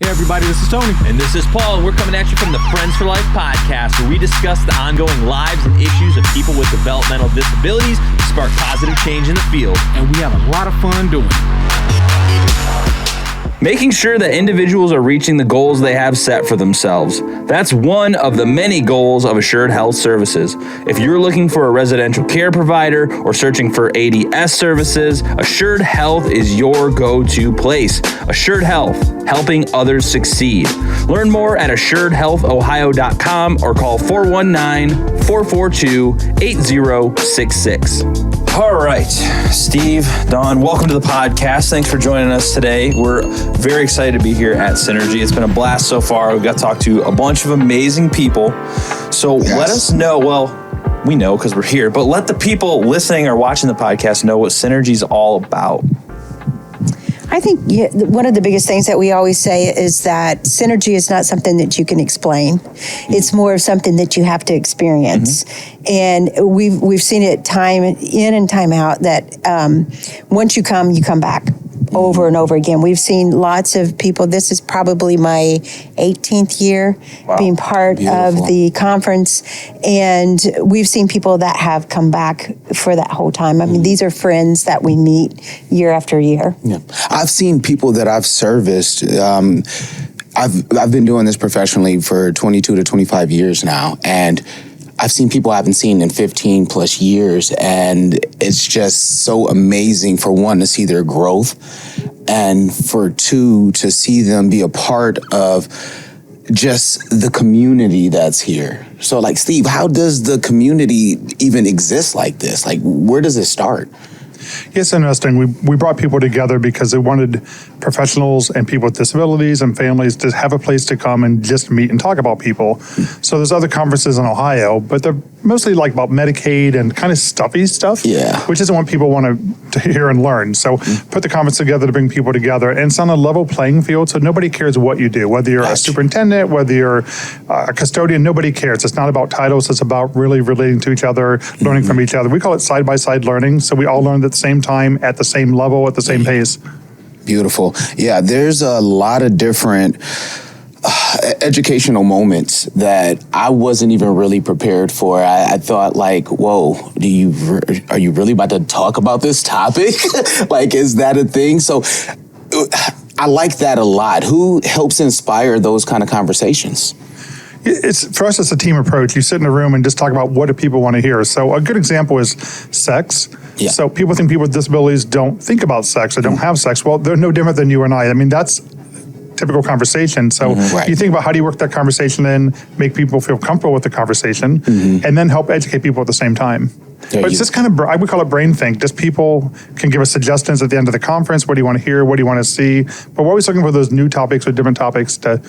Hey everybody, this is Tony. And this is Paul. We're coming at you from the Friends for Life podcast, where we discuss the ongoing lives and issues of people with developmental disabilities to spark positive change in the field. And we have a lot of fun doing it. Making sure that individuals are reaching the goals they have set for themselves. That's one of the many goals of Assured Health Services. If you're looking for a residential care provider or searching for ADS services, Assured Health is your go-to place. Assured Health, helping others succeed. Learn more at assuredhealthohio.com or call 419-442-8066. All right, Steve, Dawn, welcome to the podcast. Thanks for joining us today. We're very excited to be here at Synergy. It's been a blast so far. We've got to talk to a bunch of amazing people. So Let us know, well, we know because we're here, but let the people listening or watching the podcast know what Synergy is all about. I think one of the biggest things that we always say is that synergy is not something that you can explain. It's more of something that you have to experience. And we've seen it time in and time out that once you come back over and over again. We've seen lots of people. This is probably my 18th year being part of the conference. And we've seen people that have come back for that whole time. I mean, these are friends that we meet year after year. Yeah. I've seen people that I've serviced. I've been doing this professionally for 22 to 25 years now. And I've seen people I haven't seen in 15 plus years, and it's just so amazing for one to see their growth, and for two to see them be a part of just the community that's here. So like, Steve, how does the community even exist like this? Like, where does it start? It's interesting. We brought people together because they wanted professionals and people with disabilities and families to have a place to come and just meet and talk about people. So there's other conferences in Ohio, but they're mostly like about Medicaid and kind of stuffy stuff, which isn't what people want to hear and learn. So put the conference together to bring people together, and it's on a level playing field, so nobody cares what you do, whether you're a superintendent, whether you're a custodian, nobody cares. It's not about titles, it's about really relating to each other, learning from each other. We call it side-by-side learning, so we all learn at the same time, at the same level, at the same pace. Beautiful. Yeah, there's a lot of different educational moments that I wasn't even really prepared for. I thought like, whoa, are you really about to talk about this topic? Like, is that a thing? So I like that a lot. Who helps inspire those kind of conversations? For us, it's a team approach. You sit in a room and just talk about what do people want to hear. So a good example is sex. Yeah. So people think people with disabilities don't think about sex or don't have sex. Well, they're no different than you and I. I mean, that's typical conversation. So you think about how do you work that conversation in, make people feel comfortable with the conversation, and then help educate people at the same time. But it's just kind of, I would call it brain think. Just people can give us suggestions at the end of the conference. What do you want to hear? What do you want to see? But we're always looking for those new topics or different topics to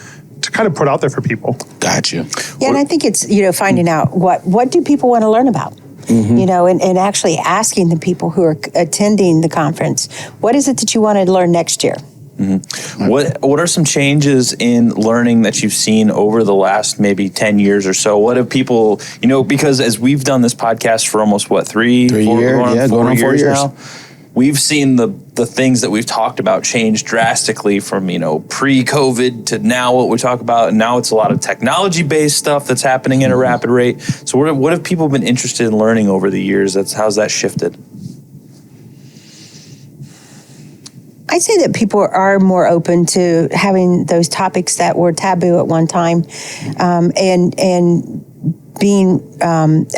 kind of put out there for people. Gotcha. Yeah, and I think it's, finding out what do people want to learn about? And actually asking the people who are attending the conference, what is it that you want to learn next year? What are some changes in learning that you've seen over the last maybe 10 years or so? What have people, because as we've done this podcast for almost, 4 years now, we've seen the things that we've talked about change drastically from, pre-COVID to now what we talk about. And now it's a lot of technology-based stuff that's happening at a rapid rate. So what have people been interested in learning over the years? How's that shifted? I'd say that people are more open to having those topics that were taboo at one time, and being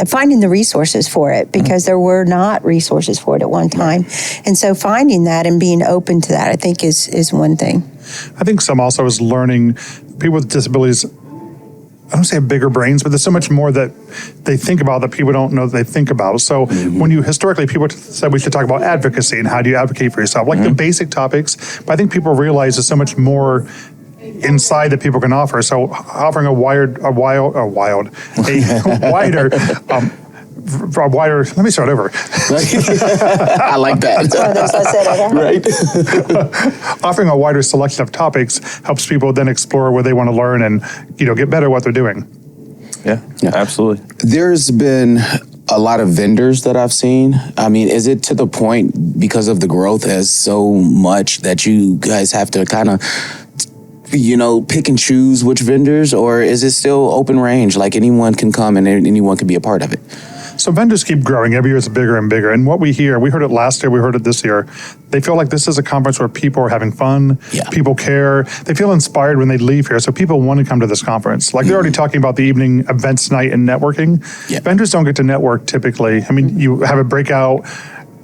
finding the resources for it, because there were not resources for it at one time. And so finding that and being open to that, I think is one thing. I think some also is learning people with disabilities. I don't say have bigger brains, but there's so much more that they think about that people don't know that they think about. So when historically people said we should talk about advocacy and how do you advocate for yourself, like the basic topics, but I think people realize there's so much more inside that people can offer. So offering a wider, let me start over. I like that. Right. Offering a wider selection of topics helps people then explore where they want to learn and, get better at what they're doing. Yeah, absolutely. There's been a lot of vendors that I've seen. I mean, is it to the point because of the growth as so much that you guys have to kind of pick and choose which vendors, or is it still open range? Like anyone can come and anyone can be a part of it? So vendors keep growing. Every year it's bigger and bigger. And what we hear, we heard it last year, we heard it this year. They feel like this is a conference where people are having fun, people care. They feel inspired when they leave here. So people want to come to this conference. Like they're already talking about the evening events night and networking. Yeah. Vendors don't get to network typically. I mean, you have a breakout,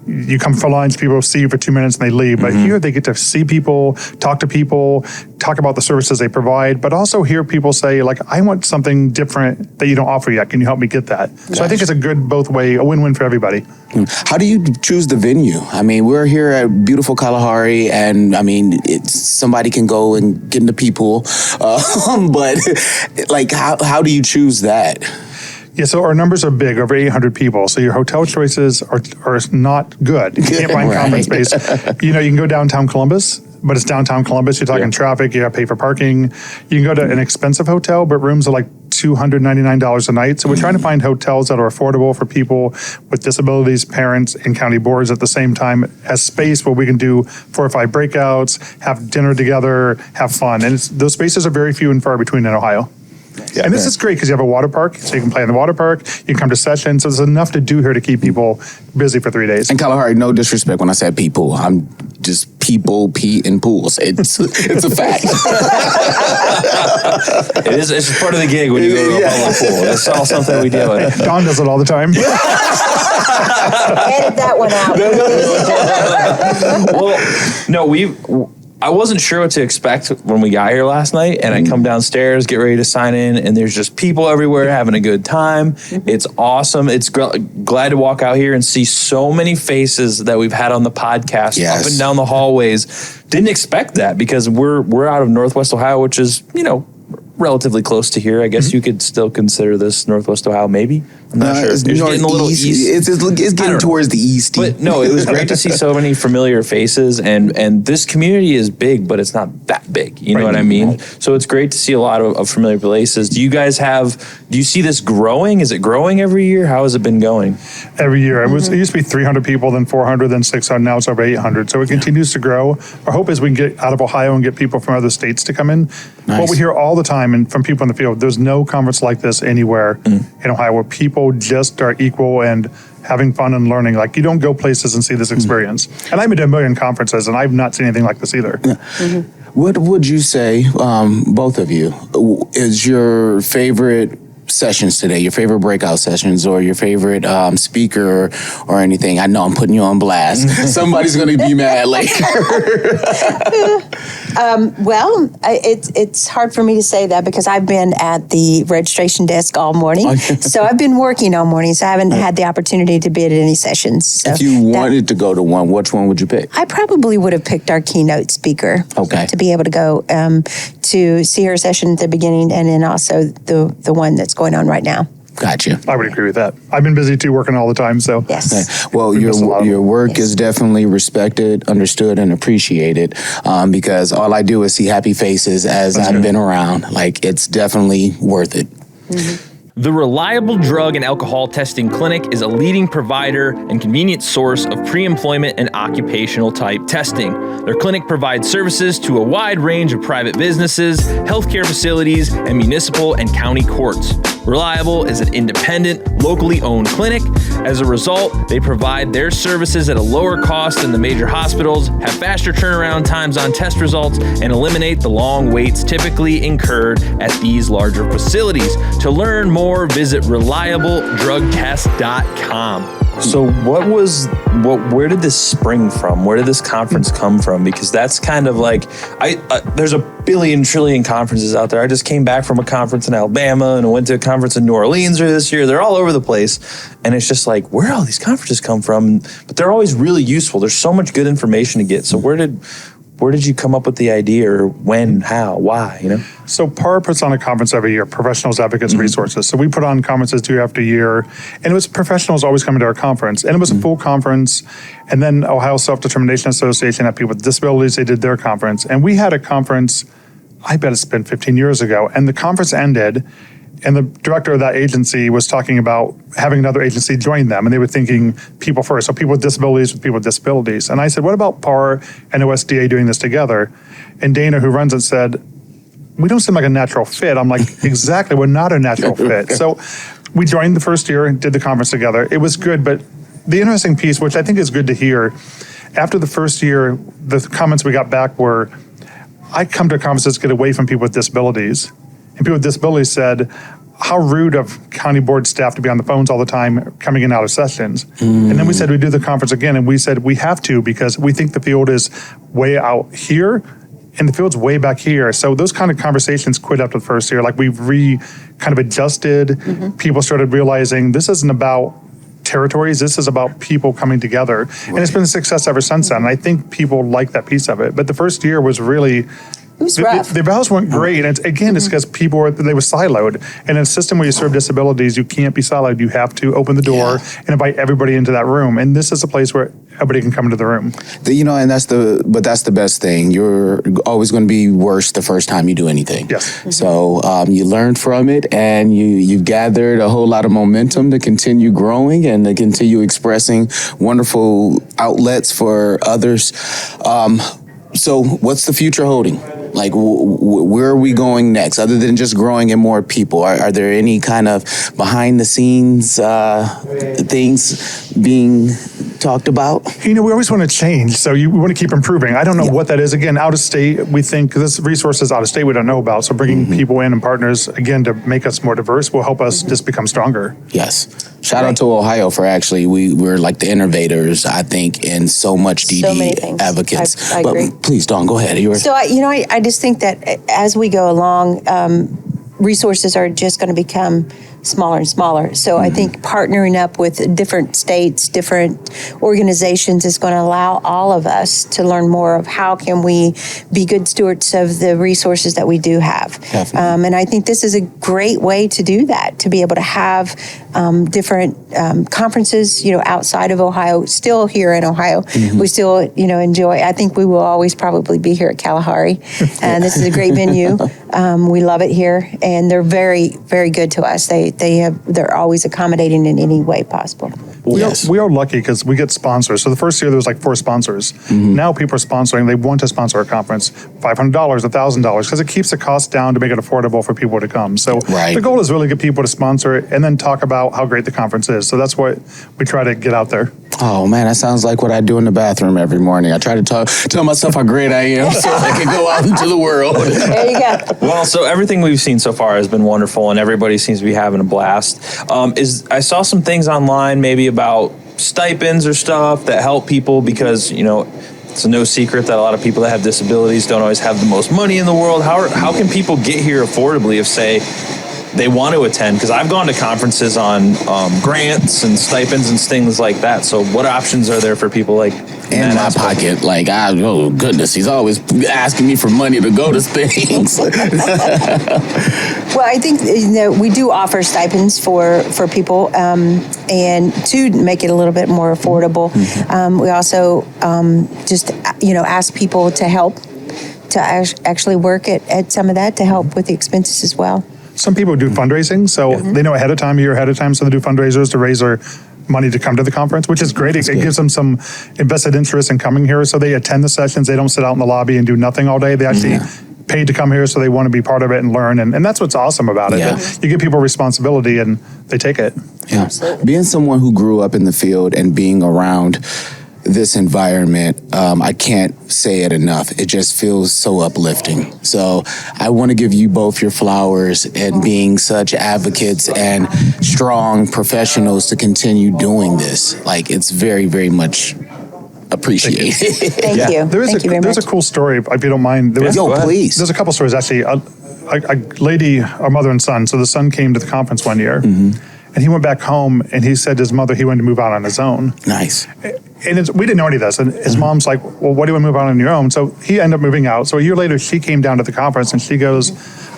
you come for lunch, people see you for 2 minutes and they leave. But here they get to see people, talk to people, talk about the services they provide, but also hear people say, like, I want something different that you don't offer yet. Can you help me get that? Gotcha. So I think it's a good both way, a win-win for everybody. How do you choose the venue? I mean, we're here at beautiful Kalahari, and I mean, somebody can go and get into people, but like, how do you choose that? Yeah, so our numbers are big, over 800 people. So your hotel choices are not good. You can't find conference space. You can go downtown Columbus, but it's downtown Columbus. You're talking traffic, you got to pay for parking. You can go to an expensive hotel, but rooms are like $299 a night. So we're trying to find hotels that are affordable for people with disabilities, parents, and county boards at the same time as space where we can do 4 or 5 breakouts, have dinner together, have fun. And those spaces are very few and far between in Ohio. Yeah, and this is great because you have a water park, so you can play in the water park, you can come to sessions, so there's enough to do here to keep people busy for 3 days. And Kalahari, no disrespect when I said people, I'm just people, pee, and pools. It's a fact. It's part of the gig when you go to a public pool. That's all something we deal with. Don does it all the time. Edit that one out. Well, no, I wasn't sure what to expect when we got here last night, and I come downstairs, get ready to sign in, and there's just people everywhere having a good time. It's awesome. It's glad to walk out here and see so many faces that we've had on the podcast up and down the hallways. Didn't expect that because we're out of Northwest Ohio, which is, relatively close to here. I guess you could still consider this Northwest Ohio, maybe. I'm not sure. It's getting a little east. It's getting towards the east. But no, it was great to see so many familiar faces, and this community is big, but it's not that big. You know what I mean? So it's great to see a lot of familiar places. Do you see this growing? Is it growing every year? How has it been going? Every year. It used to be 300 people, then 400, then 600, now it's over 800. So it continues to grow. Our hope is we can get out of Ohio and get people from other states to come in. Nice. What we hear all the time and from people in the field, there's no conference like this anywhere in Ohio where people just are equal and having fun and learning. Like, you don't go places and see this experience. And I've been to a million conferences and I've not seen anything like this either. What would you say, both of you, is your favorite sessions today, your favorite breakout sessions, or your favorite speaker or anything? I know I'm putting you on blast. Somebody's going to be mad later. Well, it's hard for me to say that because I've been at the registration desk all morning. So I've been working all morning, so I haven't had the opportunity to be at any sessions. So if you wanted to go to one, which one would you pick? I probably would have picked our keynote speaker. Okay. To be able to go to see her session at the beginning and then also the one that's going on right now. Gotcha. I would agree with that. I've been busy too, working all the time. So yes. Well, your work is definitely respected, understood, and appreciated. Because all I do is see happy faces as I've been around. Like, it's definitely worth it. The Reliable Drug and Alcohol Testing Clinic is a leading provider and convenient source of pre-employment and occupational type testing. Their clinic provides services to a wide range of private businesses, healthcare facilities, and municipal and county courts. Reliable is an independent, locally owned clinic. As a result, they provide their services at a lower cost than the major hospitals, have faster turnaround times on test results, and eliminate the long waits typically incurred at these larger facilities. To learn more, visit reliabledrugtest.com. So where did this spring from? Where did this conference come from? Because that's kind of like, there's a billion trillion conferences out there. I just came back from a conference in Alabama and I went to a conference in New Orleans this year. They're all over the place. And it's just like, where do all these conferences come from? But they're always really useful. There's so much good information to get. So where did you come up with the idea, or when, how, why, So PAR puts on a conference every year, Professionals, Advocates, Resources. So we put on conferences year after year, and it was professionals always coming to our conference. And it was a full conference. And then Ohio Self-Determination Association had people with disabilities, they did their conference. And we had a conference, I bet it's been 15 years ago, and the conference ended, and the director of that agency was talking about having another agency join them, and they were thinking people first, so people with disabilities. And I said, what about PAR and OSDA doing this together? And Dana, who runs it, said, we don't seem like a natural fit. I'm like, exactly, we're not a natural fit. So we joined the first year and did the conference together. It was good, but the interesting piece, which I think is good to hear, after the first year, the comments we got back were, I come to conferences to get away from people with disabilities. And people with disabilities said, how rude of county board staff to be on the phones all the time, coming in and out of sessions. And then we said we'd do the conference again, and we said we have to because we think the field is way out here and the field's way back here. So those kind of conversations quit after the first year. Like we've kind of adjusted. People started realizing this isn't about territories, this is about people coming together. And it's been a success ever since then. And I think people like that piece of it. But the first year was really, It was rough. the vows weren't great. And it's because people were siloed. And in a system where you serve disabilities, you can't be siloed. You have to open the door and invite everybody into that room. And this is a place where everybody can come into the room. And that's the best thing. You're always going to be worse the first time you do anything. Yes. So you learned from it, and you've gathered a whole lot of momentum to continue growing and to continue expressing wonderful outlets for others. So what's the future holding? Like, where are we going next? Other than just growing in more people, are there any kind of behind the scenes things being talked about? We always want to change, so we want to keep improving. I don't know what that is. Again, out of state, we think this resource is out of state we don't know about. So bringing people in and partners, again, to make us more diverse will help us just become stronger. Yes. Shout out to Ohio for actually, we're like the innovators, I think, in so much DD advocates. I agree. But please, Dawn, go ahead. So, I just think that as we go along, resources are just going to become smaller and smaller. So I think partnering up with different states, different organizations is going to allow all of us to learn more of how can we be good stewards of the resources that we do have. And I think this is a great way to do that, to be able to have different conferences, outside of Ohio, still here in Ohio. We still, enjoy, I think we will always probably be here at Kalahari. And this is a great venue. We love it here, and they're very, very good to us. They're always accommodating in any way possible. We are lucky because we get sponsors. So the first year there was like 4 sponsors. Now people are sponsoring. They want to sponsor a conference, $500, $1,000, because it keeps the cost down to make it affordable for people to come. So the goal is really get people to sponsor it and then talk about how great the conference is. So that's what we try to get out there. Oh man, that sounds like what I do in the bathroom every morning. I try to tell myself how great I am so I can go out into the world. There you go. Well, so everything we've seen so far has been wonderful, and everybody seems to be having a blast. I saw some things online maybe about stipends or stuff that help people because, it's no secret that a lot of people that have disabilities don't always have the most money in the world. How can people get here affordably if, say, they want to attend? Because I've gone to conferences on grants and stipends and things like that. So what options are there for people like in my pocket? Like, oh goodness, he's always asking me for money to go to things. Well, I think we do offer stipends for people, and to make it a little bit more affordable. We also just ask people to help to actually work at some of that to help with the expenses as well. Some people do fundraising, so they know ahead of time, a year ahead of time, so they do fundraisers to raise their money to come to the conference, which is great. It gives them some invested interest in coming here, so they attend the sessions. They don't sit out in the lobby and do nothing all day. They actually paid to come here, so they want to be part of it and learn, and that's what's awesome about it. You give people responsibility, and they take it. Yeah. Being someone who grew up in the field and being around this environment, I can't say it enough. It just feels so uplifting. So I want to give you both your flowers and being such advocates and strong professionals to continue doing this. Like, it's very, very much appreciated. Thank you. There's a cool story, if you don't mind. Please. There's a couple stories, actually. A lady, a mother and son. So the son came to the conference one year. And he went back home and he said to his mother he wanted to move out on his own. Nice. And we didn't know any of this. And his mom's like, well, what do you want to move out on your own? So he ended up moving out. So a year later, she came down to the conference and she goes,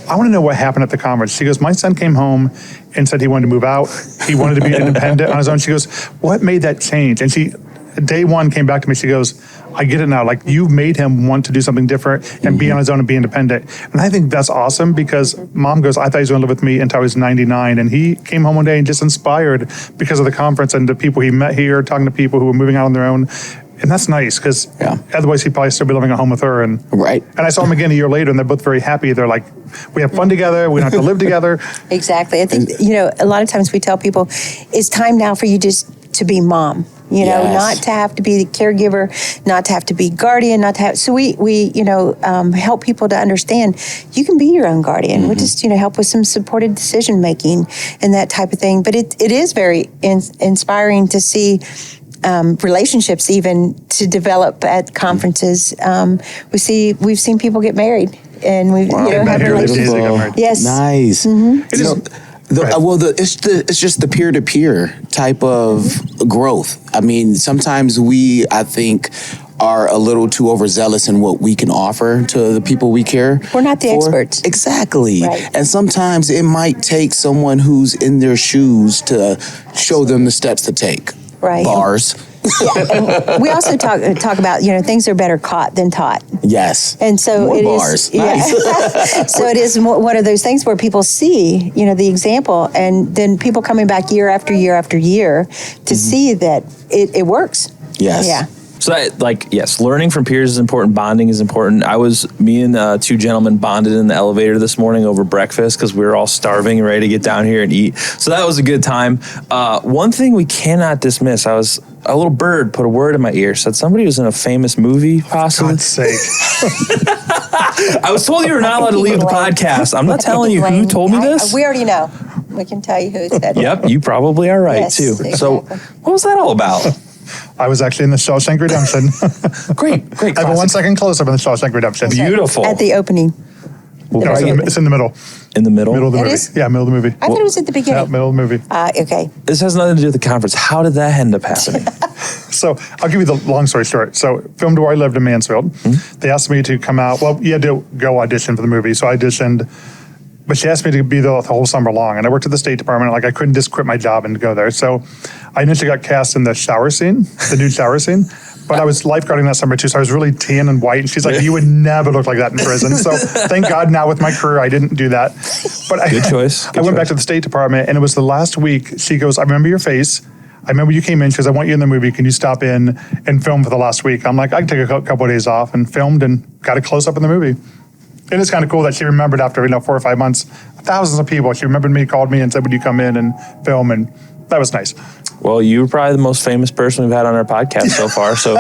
I want to know what happened at the conference. She goes, my son came home and said he wanted to move out. He wanted to be independent on his own. She goes, what made that change? And she, day one, came back to me. She goes, I get it now. Like, you've made him want to do something different and be on his own and be independent. And I think that's awesome because mom goes, I thought he was going to live with me until I was 99. And he came home one day and just inspired because of the conference and the people he met here, talking to people who were moving out on their own. And that's nice because Yeah. otherwise he'd probably still be living at home with her. And Right. And I saw him again a year later, and they're both very happy. They're like, we have fun together. We don't have to live together. Exactly. I think, a lot of times we tell people, it's time now for you just to be mom. Yes. Not to have to be the caregiver, not to have to be guardian, not to have. So we help people to understand you can be your own guardian. We just, help with some supported decision making and that type of thing. But it is very inspiring to see relationships even to develop at conferences. We've seen people get married, and we've have relationships. Yes. Nice. It's just the peer-to-peer type of growth. I mean, sometimes I think, are a little too overzealous in what we can offer to the people we care. We're not the experts. Exactly. Right. And sometimes it might take someone who's in their shoes to show them the steps to take. Right. Bars. Yeah, and we also talk about things are better caught than taught. Yes. And so More it bars. is. Nice. So it is one of those things where people see the example, and then people coming back year after year after year to see that it works. Yes. Yeah. So yes, learning from peers is important. Bonding is important. Me and two gentlemen bonded in the elevator this morning over breakfast because we were all starving and ready to get down here and eat. So that was a good time. One thing we cannot dismiss, a little bird put a word in my ear, said somebody was in a famous movie, possibly. God's sake. I was told you were not allowed to leave the podcast. I'm not telling you who told me this. We already know. We can tell you who said it. Yep, you probably are right, Yes, too. exactly. So what was that all about? I was actually in the Shawshank Redemption. Great. I have a 1 second close-up in the Shawshank Redemption. Beautiful. At the opening. No, it's in the middle. In the middle? Middle of the It movie. is? Yeah, middle of the movie. I thought it was at the Yeah, beginning. middle of the movie. Okay. This has nothing to do with the conference. How did that end up happening? So I'll give you the long story short. So filmed where I lived in Mansfield. They asked me to come out. Well, you had to go audition for the movie. So I auditioned, but she asked me to be there the whole summer long. And I worked at the State Department. I couldn't just quit my job and go there. So I initially got cast in the shower scene, the nude shower scene. But I was lifeguarding that summer too, so I was really tan and white. And she's like, you would never look like that in prison. So thank God now with my career, I didn't do that. But Good choice. I went back to the State Department, and it was the last week. She goes, I remember your face. I remember you came in. She goes, I want you in the movie. Can you stop in and film for the last week? I'm like, I can take a couple of days off, and filmed and got a close up in the movie. And it's kind of cool that she remembered after 4 or 5 months, thousands of people. She remembered me, called me, and said, would you come in and film? And that was nice. Well, you were probably the most famous person we've had on our podcast so far. So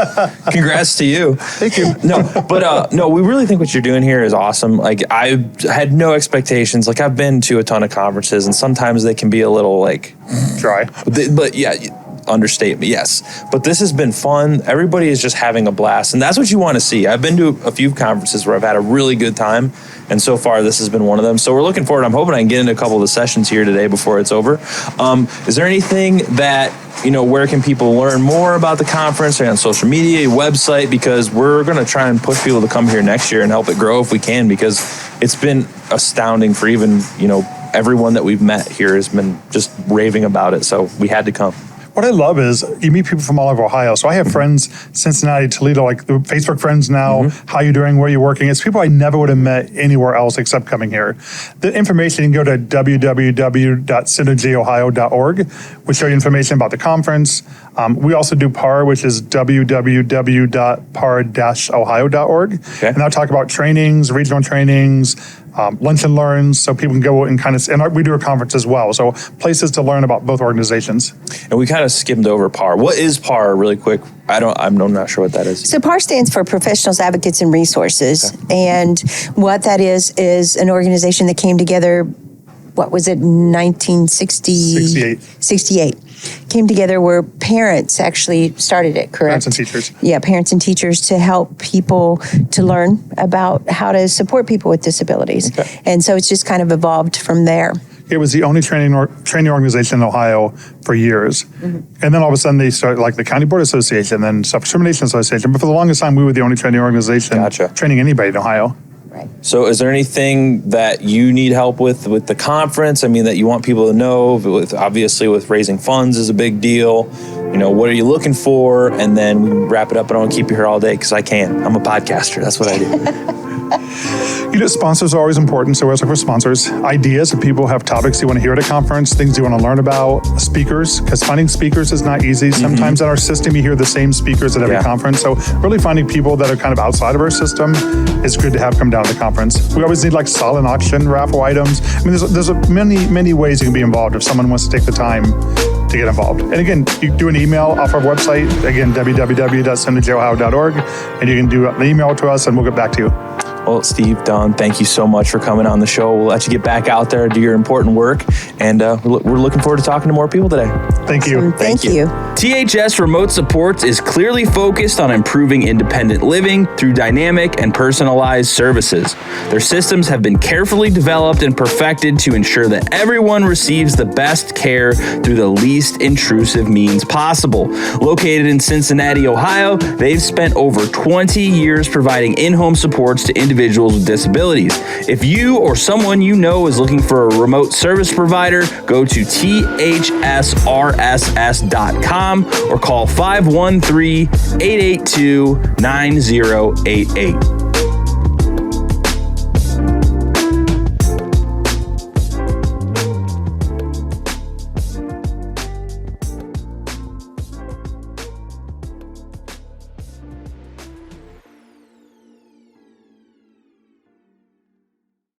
congrats to you. Thank you. No, we really think what you're doing here is awesome. I had no expectations. I've been to a ton of conferences, and sometimes they can be a little Dry. but yeah, understatement, yes. But this has been fun. Everybody is just having a blast, and that's what you want to see. I've been to a few conferences where I've had a really good time, and so far this has been one of them. So we're looking forward. I'm hoping I can get into a couple of the sessions here today before it's over. Is there anything that, where can people learn more about the conference? Or on social media, your website? Because we're going to try and push people to come here next year and help it grow if we can, because it's been astounding for even, everyone that we've met here has been just raving about it. So we had to come. What I love is you meet people from all over Ohio. So I have friends, Cincinnati, Toledo, the Facebook friends now, how you doing, where you working. It's people I never would have met anywhere else except coming here. The information, you can go to www.synergyohio.org, which show you information about the conference. We also do PAR, which is www.par-ohio.org. Okay. And I'll talk about trainings, regional trainings, lunch and learns, so people can go and and we do a conference as well. So places to learn about both organizations. And we kind of skimmed over PAR. What is PAR, really quick? I'm not sure what that is. So PAR stands for Professionals, Advocates, and Resources. Okay. And what that is an organization that came together, what was it, 1968? 68. Came together where parents actually started it, correct? Parents and teachers. Yeah, parents and teachers to help people to learn about how to support people with disabilities. Okay. And so it's just kind of evolved from there. It was the only training organization in Ohio for years. And then all of a sudden they started the County Board Association, then Self-Determination Association. But for the longest time, we were the only training organization training anybody in Ohio. Right. So is there anything that you need help with the conference? I mean, that you want people to know? Obviously, with raising funds is a big deal. What are you looking for? And then we wrap it up. I don't want to keep you here all day because I can. I'm a podcaster. That's what I do. Sponsors are always important, so we always look for sponsors. Ideas, if people have topics you want to hear at a conference, things you want to learn about. Speakers, because finding speakers is not easy. Sometimes in our system, you hear the same speakers at every conference. So really finding people that are kind of outside of our system is good to have come down to the conference. We always need like silent auction, raffle items. I mean, there's many ways you can be involved if someone wants to take the time to get involved. And again, you do an email off our website, again, www.synergyohio.org, and you can do an email to us and we'll get back to you. Well, Steve, Don, thank you so much for coming on the show. We'll let you get back out there, do your important work, and we're looking forward to talking to more people today. Thank you. Thank you. THS Remote Supports is clearly focused on improving independent living through dynamic and personalized services. Their systems have been carefully developed and perfected to ensure that everyone receives the best care through the least intrusive means possible. Located in Cincinnati, Ohio, they've spent over 20 years providing in-home supports to individuals with disabilities. If you or someone you know is looking for a remote service provider, go to thsrss.com or call 513-882-9088.